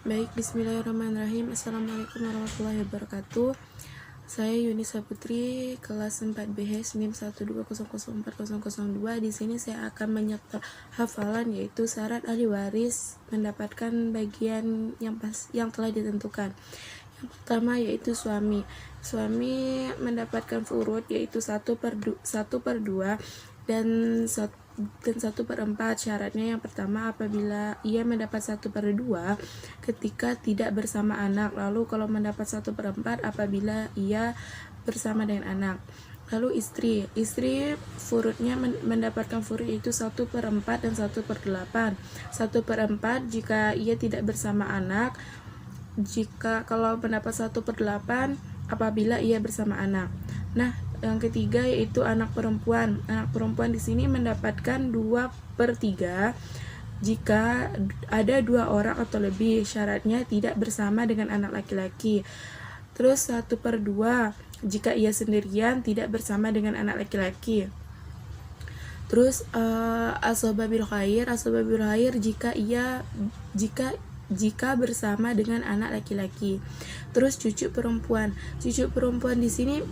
Baik, bismillahirrahmanirrahim. Assalamualaikum warahmatullahi wabarakatuh. Saya Yunisa Putri, kelas 4BH NIM 120040002. Di sini saya akan menyetor hafalan yaitu syarat ahli waris mendapatkan bagian yang telah ditentukan. Yang pertama yaitu suami. Suami mendapatkan furud yaitu 1/2 dan 1/4. Syaratnya yang pertama apabila ia mendapat 1/2 ketika tidak bersama anak, lalu kalau mendapat 1/4 apabila ia bersama dengan anak. Lalu istri furudnya mendapatkan furud itu 1/4 dan 1/8. 1/4 jika ia tidak bersama anak, jika kalau mendapat 1/8 apabila ia bersama anak. Nah, yang ketiga yaitu anak perempuan. Anak perempuan di sini mendapatkan 2/3 jika ada 2 orang atau lebih. Syaratnya tidak bersama dengan anak laki-laki. Terus 1/2 jika ia sendirian tidak bersama dengan anak laki-laki. Terus asoba bil khair jika bersama dengan anak laki-laki. Terus cucu perempuan di sini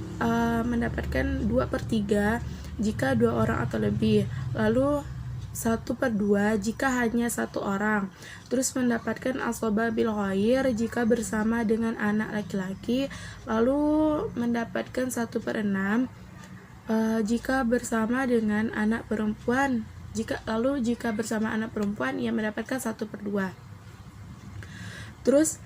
mendapatkan 2/3 jika 2 orang atau lebih. Lalu 1/2 jika hanya 1 orang. Terus mendapatkan asoba bil khair jika bersama dengan anak laki-laki. Lalu mendapatkan 1/6 jika bersama dengan anak perempuan. Jika bersama anak perempuan ia mendapatkan 1/2. Terus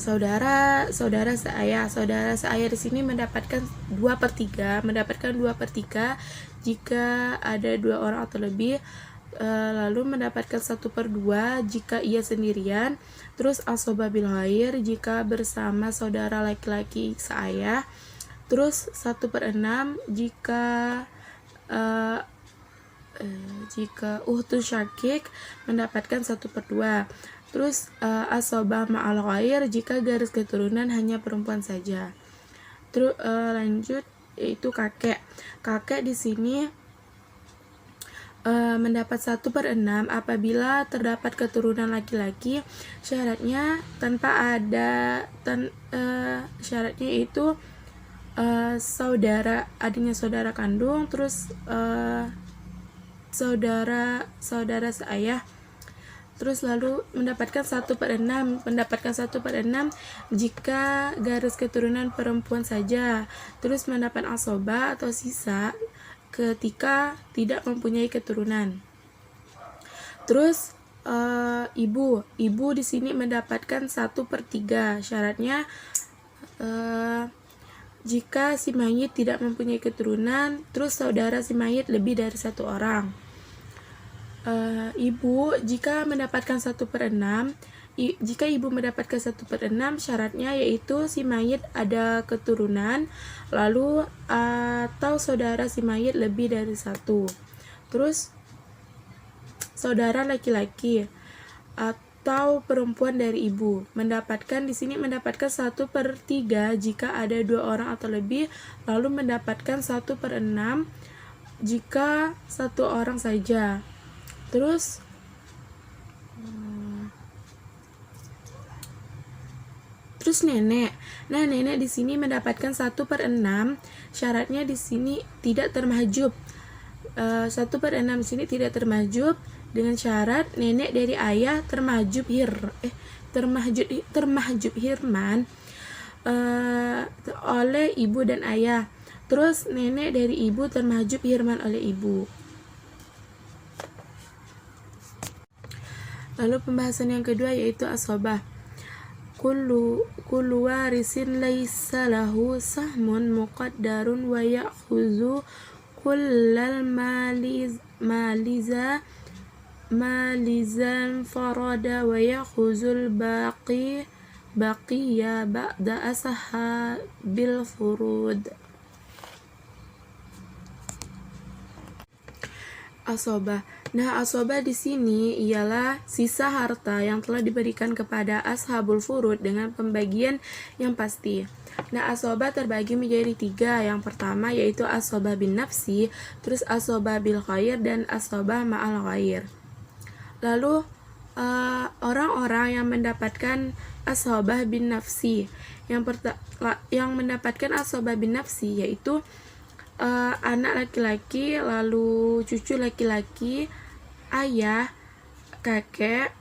saudara seayah di sini mendapatkan 2/3 jika ada 2 orang atau lebih. Lalu mendapatkan 1/2 jika ia sendirian. Terus asoba bil khair jika bersama saudara laki-laki seayah. Terus 1/6 jika uhtus syakik mendapatkan 1/2. Terus asobah ma'al khair jika garis keturunan hanya perempuan saja. Terus lanjut yaitu kakek di sini mendapat 1/6 apabila terdapat keturunan laki-laki. Syaratnya syaratnya itu adanya saudara kandung, terus saudara seayah. Terus lalu mendapatkan 1/6 jika garis keturunan perempuan saja. Terus mendapat asoba atau sisa ketika tidak mempunyai keturunan. Terus ibu di sini mendapatkan 1/3. Syaratnya jika si mayit tidak mempunyai keturunan, terus saudara si mayit lebih dari 1 orang. Ibu jika mendapatkan 1/6, jika ibu mendapatkan 1/6 syaratnya yaitu si mayit ada keturunan, lalu atau saudara si mayit lebih dari 1. Terus saudara laki-laki atau perempuan dari ibu di sini mendapatkan 1/3 jika ada 2 orang atau lebih, lalu mendapatkan 1/6 jika 1 orang saja. Terus nenek. Nah, nenek di sini mendapatkan 1/6. Syaratnya di sini tidak termahjub. 1/6 di sini tidak termahjub dengan syarat nenek dari ayah termahjub hirman oleh ibu dan ayah. Terus nenek dari ibu termahjub hirman oleh ibu. Lalu pembahasan yang kedua yaitu asobah. Kullu warisin laisa lahu sahmun muqaddarun wa ya'khuzu kullal malizan farada wa yakhuzul baqiya ba'da ashabil furud. Asobah. Nah, asobah di sini ialah sisa harta yang telah diberikan kepada ashabul furud dengan pembagian yang pasti. Nah, asobah terbagi menjadi 3. Yang pertama yaitu asobah bin nafsi, terus asobah bil khair, dan asobah ma'al khair. Lalu orang orang-orang yang mendapatkan asobah bin nafsi. Yang mendapatkan asobah bin nafsi yaitu anak laki-laki, lalu cucu laki-laki, ayah, kakek,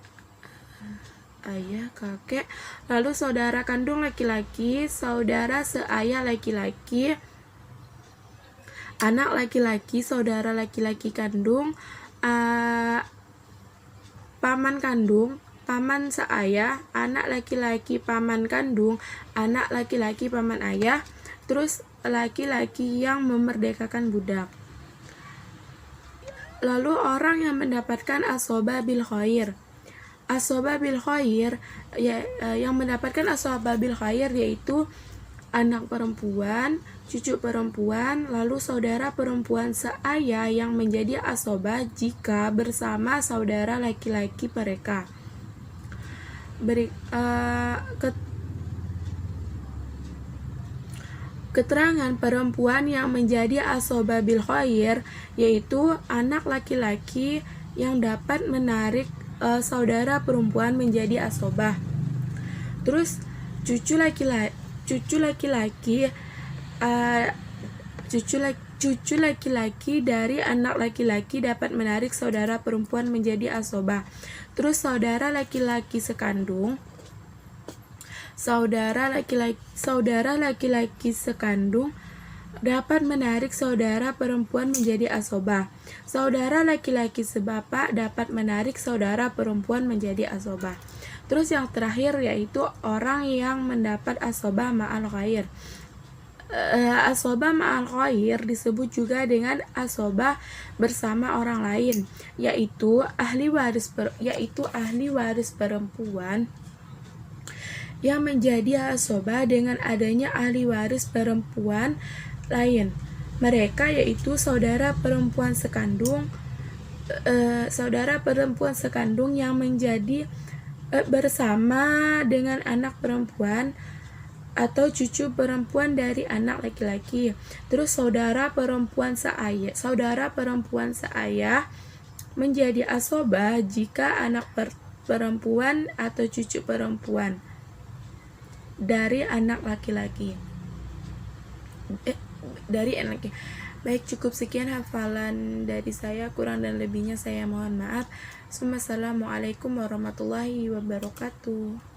lalu saudara kandung laki-laki, saudara seayah laki-laki, anak laki-laki, saudara laki-laki kandung, paman kandung, paman seayah, anak laki-laki paman kandung, anak laki-laki paman ayah, terus laki-laki yang memerdekakan budak. Lalu orang yang mendapatkan asobah bil khair. Asobah bil khair yang mendapatkan asobah bil khair yaitu anak perempuan, cucu perempuan, lalu saudara perempuan seayah yang menjadi asobah jika bersama saudara laki-laki mereka. Keterangan perempuan yang menjadi asobah bil khair yaitu anak laki-laki yang dapat menarik saudara perempuan menjadi asobah. Terus cucu laki-laki dari anak laki-laki dapat menarik saudara perempuan menjadi asobah. Terus saudara laki-laki sekandung, saudara laki-laki sekandung dapat menarik saudara perempuan menjadi asobah. Saudara laki-laki sebapak dapat menarik saudara perempuan menjadi asobah. Terus yang terakhir yaitu orang yang mendapat asobah ma'al khair. Asobah ma'al khair disebut juga dengan asobah bersama orang lain, yaitu ahli waris perempuan yang menjadi asobah dengan adanya ahli waris perempuan lain. Mereka yaitu saudara perempuan sekandung yang menjadi bersama dengan anak perempuan atau cucu perempuan dari anak laki-laki. Terus saudara perempuan seayah menjadi asobah jika anak perempuan atau cucu perempuan dari anak laki-laki. Baik, cukup sekian hafalan dari saya, kurang dan lebihnya saya mohon maaf. Assalamualaikum warahmatullahi wabarakatuh.